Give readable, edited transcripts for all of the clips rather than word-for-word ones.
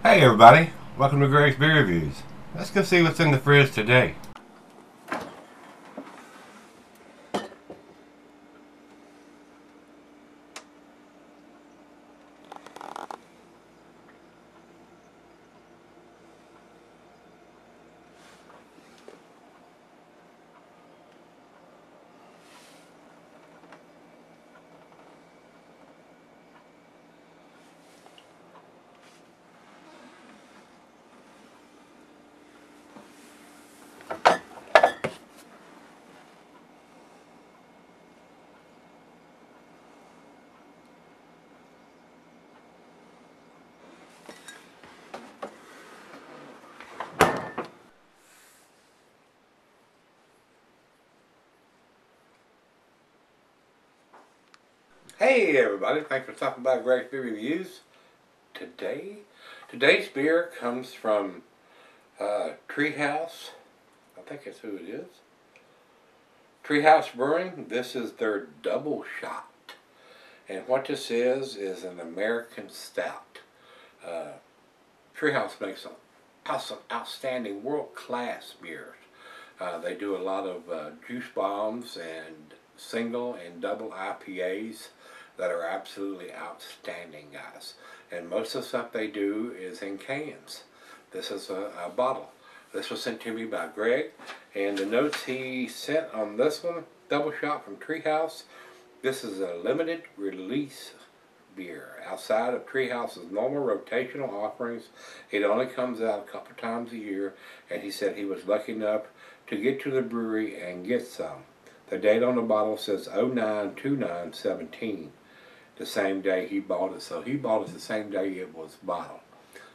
Hey everybody, welcome to Gregsbeerreviews. Let's go see what's in the fridge today. Hey everybody, thanks for stopping by Gregsbeerreviews. Today's beer comes from Treehouse. I think that's who it is. Treehouse Brewing. This is their double shot. And what this is an American Stout. Treehouse makes some outstanding world-class beers. They do a lot of juice bombs and single and double IPAs that are absolutely outstanding, guys. And most of the stuff they do is in cans. This is a bottle. This was sent to me by Greg, and the notes he sent on this one, double shot from Treehouse. This is a limited release beer. Outside of Treehouse's normal rotational offerings, it only comes out a couple times a year, and he said he was lucky enough to get to the brewery and get some. The date on the bottle says 09/29/17, the same day he bought it. So he bought it the same day it was bottled.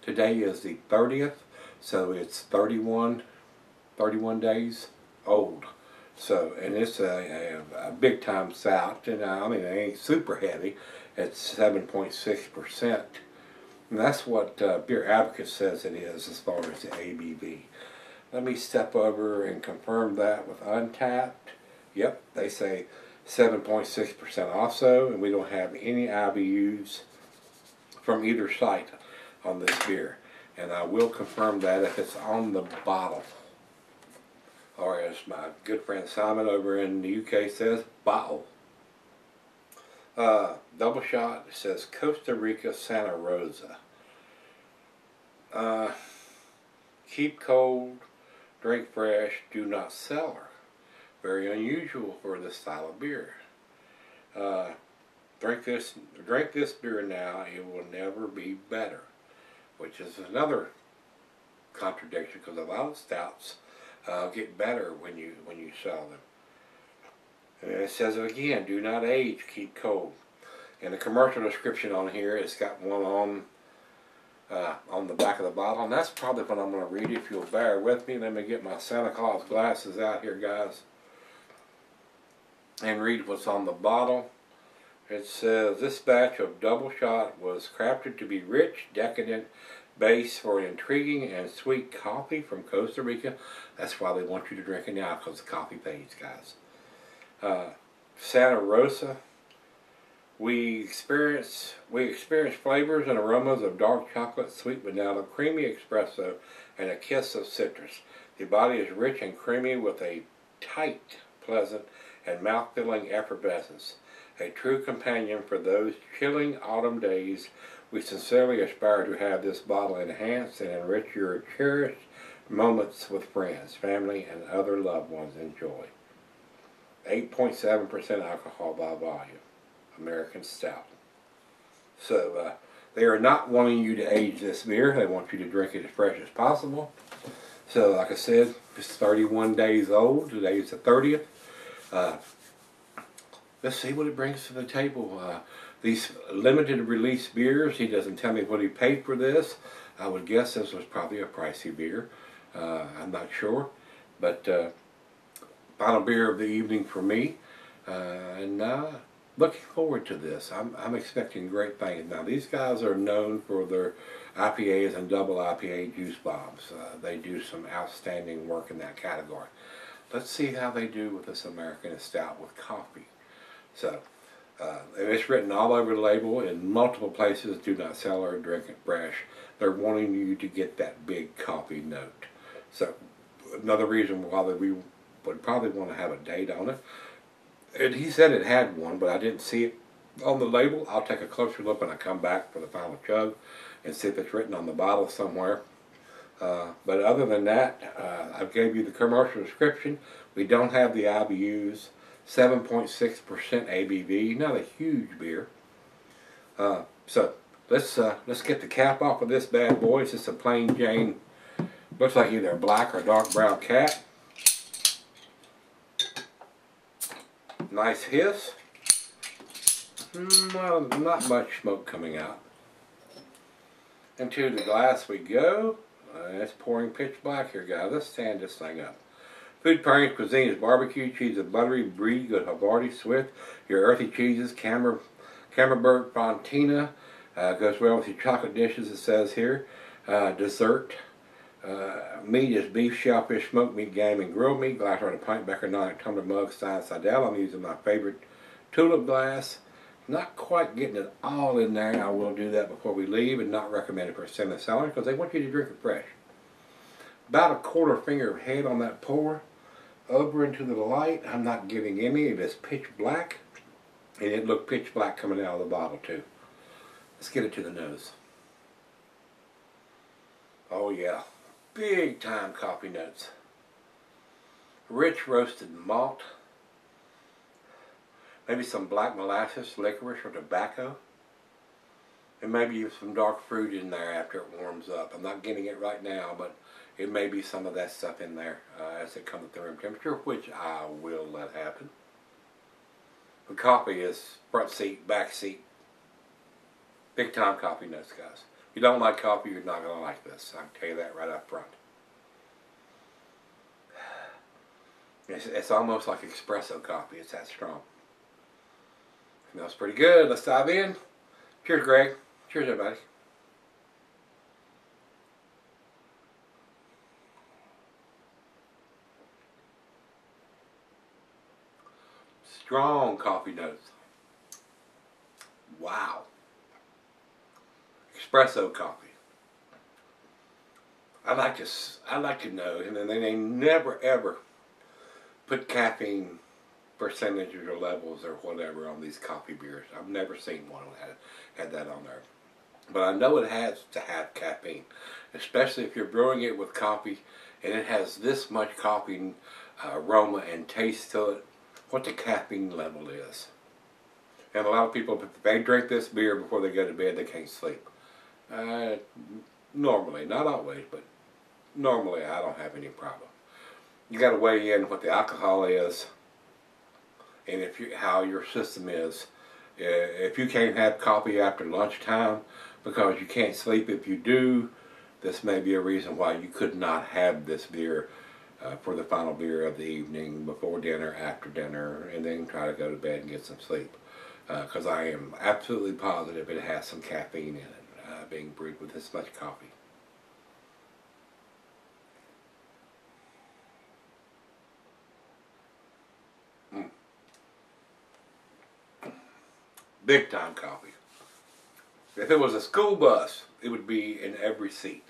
Today is the 30th, so it's 31 days old. So, and it's a big time stout, and I mean, it ain't super heavy. It's 7.6%. And that's what Beer Advocate says it is as far as the ABV. Let me step over and confirm that with Untapped. Yep, they say 7.6% also, and we don't have any IBUs from either site on this beer. And I will confirm that if it's on the bottle. Or as my good friend Simon over in the UK says, bottle. Double shot, it says Costa Rica, Santa Rosa. Keep cold, drink fresh, do not cellar. Very unusual for this style of beer. Drink this beer now, it will never be better. Which is another contradiction, because a lot of stouts get better when you sell them. And it says again, do not age, keep cold. And the commercial description on here, it's got one on the back of the bottle, and that's probably what I'm going to read if you'll bear with me. Let me get my Santa Claus glasses out here, guys, and read what's on the bottle. It says, this batch of double shot was crafted to be rich, decadent base for an intriguing and sweet coffee from Costa Rica. That's why they want you to drink it now, because the coffee pays, guys. Santa Rosa. We experience flavors and aromas of dark chocolate, sweet vanilla, creamy espresso, and a kiss of citrus. The body is rich and creamy with a tight, pleasant, and mouth-filling effervescence. A true companion for those chilling autumn days. We sincerely aspire to have this bottle enhance and enrich your cherished moments with friends, family, and other loved ones. Enjoy. 8.7% alcohol by volume. American Stout. So they are not wanting you to age this beer. They want you to drink it as fresh as possible. So like I said, it's 31 days old. Today is the 30th. Let's see what it brings to the table. These limited release beers, he doesn't tell me what he paid for this. I would guess this was probably a pricey beer. I'm not sure. But final beer of the evening for me. Looking forward to this. I'm expecting great things. Now, these guys are known for their IPAs and double IPA juice bombs. They do some outstanding work in that category. Let's see how they do with this American Stout with coffee. So, it's written all over the label in multiple places, do not sell or drink it fresh. they're wanting you to get that big coffee note. So another reason why we would probably want to have a date on it. And he said it had one, but I didn't see it on the label. I'll take a closer look when I come back for the final chug and see if it's written on the bottle somewhere. But other than that, I gave you the commercial description. We don't have the IBUs. 7.6% ABV, not a huge beer. So let's get the cap off of this bad boy. It's just a plain Jane, looks like either a black or dark brown cap. Nice hiss. Well, not much smoke coming out. Into the glass we go. It's pouring pitch black here, guys. Let's stand this thing up. Food pairings cuisine is barbecue, cheese is buttery, brie, good Havarti, Swift. Your earthy cheeses, Camembert, Fontina. Goes well with your chocolate dishes, it says here. Dessert. Meat is beef, shellfish, smoked meat, game, and grilled meat. Glassware, a pint, Becker, 9 tumbler mug, Stein Seidel. I'm using my favorite tulip glass. Not quite getting it all in there. I will do that before we leave, and not recommended for semi selling because they want you to drink it fresh. About a quarter finger of head on that pour. Over into the light. I'm not giving any. It is pitch black, and it looked pitch black coming out of the bottle too. Let's get it to the nose. Oh yeah, big time coffee notes. Rich roasted malt. Maybe some black molasses, licorice, or tobacco. And maybe some dark fruit in there after it warms up. I'm not getting it right now, but it may be some of that stuff in there as it comes to room temperature, which I will let happen. The coffee is front seat, back seat. Big time coffee notes, guys. If you don't like coffee, you're not going to like this. I can tell you that right up front. It's almost like espresso coffee. It's that strong. Smells pretty good. Let's dive in. Cheers, Greg. Cheers, everybody. Strong coffee notes. Wow. Espresso coffee. I like to know, and then they never ever put caffeine percentages or levels or whatever on these coffee beers. I've never seen one that had that on there. But I know it has to have caffeine, especially if you're brewing it with coffee and it has this much coffee aroma and taste to it, what the caffeine level is. And a lot of people, if they drink this beer before they go to bed, they can't sleep. Normally, not always, but normally I don't have any problem. You got to weigh in what the alcohol is and how your system is. If you can't have coffee after lunchtime because you can't sleep, if you do, this may be a reason why you could not have this beer for the final beer of the evening, before dinner, after dinner, and then try to go to bed and get some sleep. Because I am absolutely positive it has some caffeine in it, being brewed with this much coffee. Big time coffee. If it was a school bus, it would be in every seat.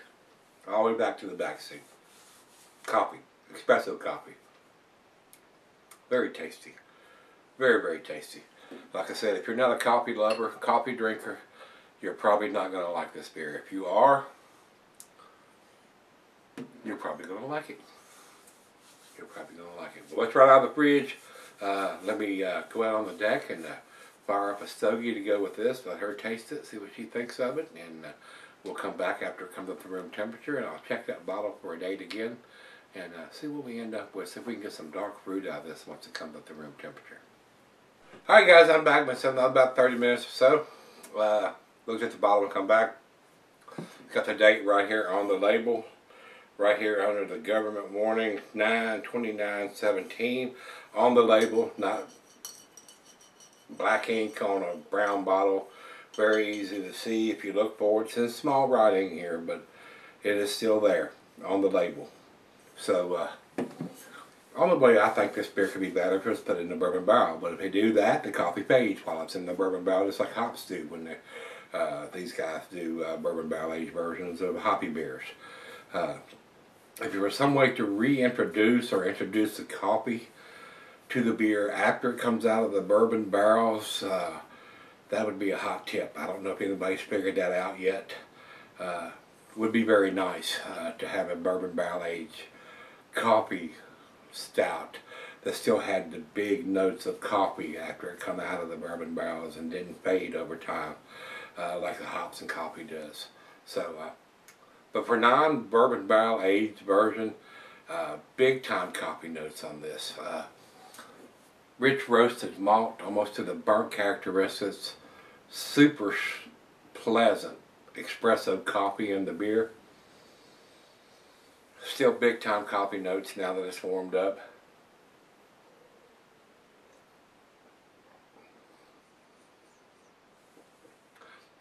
All the way back to the back seat. Coffee. Espresso coffee. Very tasty. Very, very tasty. Like I said, if you're not a coffee lover, coffee drinker, you're probably not going to like this beer. If you are, you're probably going to like it. You're probably going to like it. Well, let's right out of the fridge. Let me go out on the deck and fire up a stogie to go with this. Let her taste it, see what she thinks of it, and we'll come back after it comes up to room temperature, and I'll check that bottle for a date again and see what we end up with. See if we can get some dark fruit out of this once it comes up to room temperature. Alright guys, I'm back myself in about 30 minutes or so. Looked at the bottle and come back. Got the date right here on the label. Right here under the government warning, 9/29/17 on the label, not black ink on a brown bottle. Very easy to see if you look forward. It's in small writing here, but it is still there on the label. So, only way I think this beer could be better if it's put in the bourbon barrel. But if they do that, the coffee fades while it's in the bourbon barrel, just like hops do when These guys do bourbon barrel aged versions of hoppy beers. If there was some way to reintroduce or introduce the coffee to the beer after it comes out of the bourbon barrels, that would be a hot tip. I don't know if anybody's figured that out yet. Would be very nice to have a bourbon barrel aged coffee stout that still had the big notes of coffee after it come out of the bourbon barrels and didn't fade over time like the hops and coffee does. So, but for non-bourbon barrel aged version, big time coffee notes on this. Rich roasted malt, almost to the burnt characteristics. Super pleasant espresso coffee in the beer. Still big time coffee notes now that it's warmed up.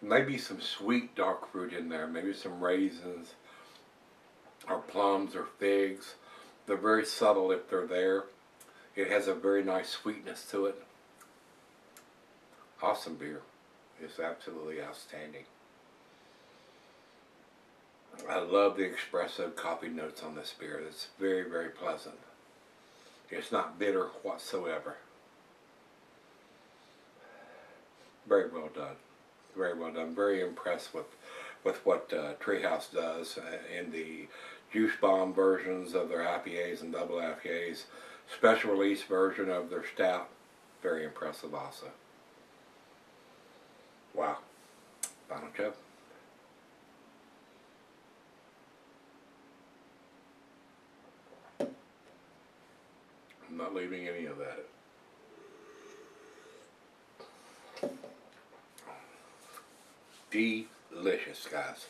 Maybe some sweet dark fruit in there, maybe some raisins or plums or figs. They're very subtle if they're there. It has a very nice sweetness to it. Awesome beer. It's absolutely outstanding. I love the espresso coffee notes on this beer. It's very, very pleasant. It's not bitter whatsoever. Very well done. Very well done. Very impressed with what Treehouse does in the juice bomb versions of their IPAs and double IPAs. Special release version of their stout. Very impressive also. Wow. Final chub. I'm not leaving any of that. Delicious, guys.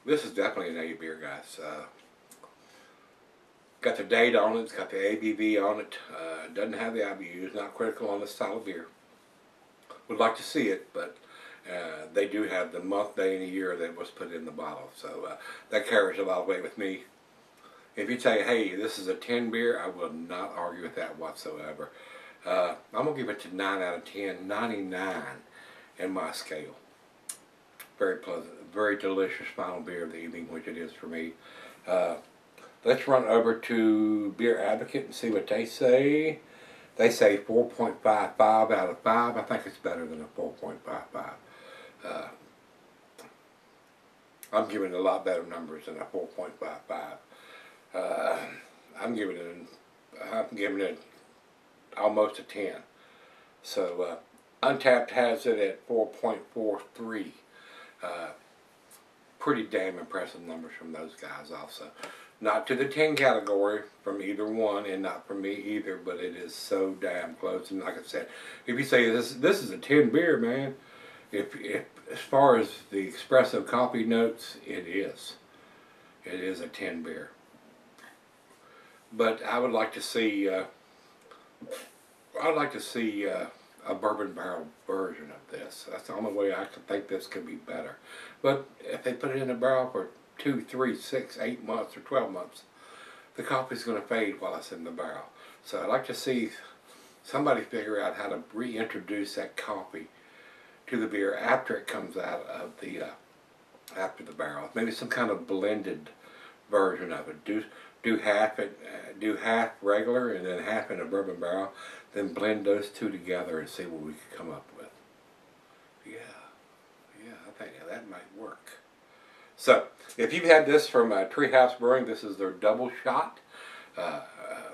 This is definitely an A beer, guys. Got the date on it, it's got the ABV on it. Doesn't have the IBUs, not critical on this style of beer. Would like to see it, but they do have the month, day, and the year that was put in the bottle. So that carries a lot of weight with me. If you say, hey, this is a 10 beer, I will not argue with that whatsoever. I'm going to give it to 9 out of 10, 99 in my scale. Very pleasant, very delicious final beer of the evening, which it is for me. Let's run over to Beer Advocate and see what they say. They say 4.55 out of 5. I think it's better than a 4.55. I'm giving a lot better numbers than a 4.55. I'm giving it almost a 10. So Untapped has it at 4.43. Pretty damn impressive numbers from those guys also. Not to the 10 category from either one, and not from me either, but it is so damn close. And like I said, if you say this is a 10 beer, man, if as far as the espresso coffee notes, it is a 10 beer. But I would like to see a bourbon barrel version of this. That's the only way I can think this could be better. But if they put it in a barrel for 2, 3, 6, 8 months or 12 months, the coffee's going to fade while it's in the barrel. So I'd like to see somebody figure out how to reintroduce that coffee to the beer after it comes out of the after the barrel. Maybe some kind of blended version of it. Do half regular and then half in a bourbon barrel. Then blend those two together and see what we can come up with. Yeah, I think that might work. So, if you've had this from Treehouse Brewing, this is their double shot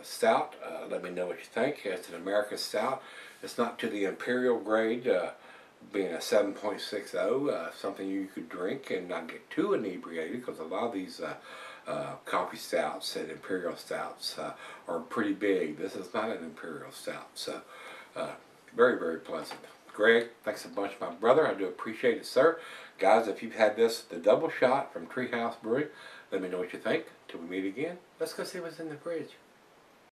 stout. Let me know what you think. It's an American stout. It's not to the imperial grade, being a 7.60, something you could drink and not get too inebriated, because a lot of these coffee stouts and imperial stouts are pretty big. This is not an imperial stout, so very, very pleasant. Greg, thanks a bunch, my brother. I do appreciate it, sir. Guys, if you've had this, the double shot from Treehouse Brewing, let me know what you think. Till we meet again, let's go see what's in the fridge.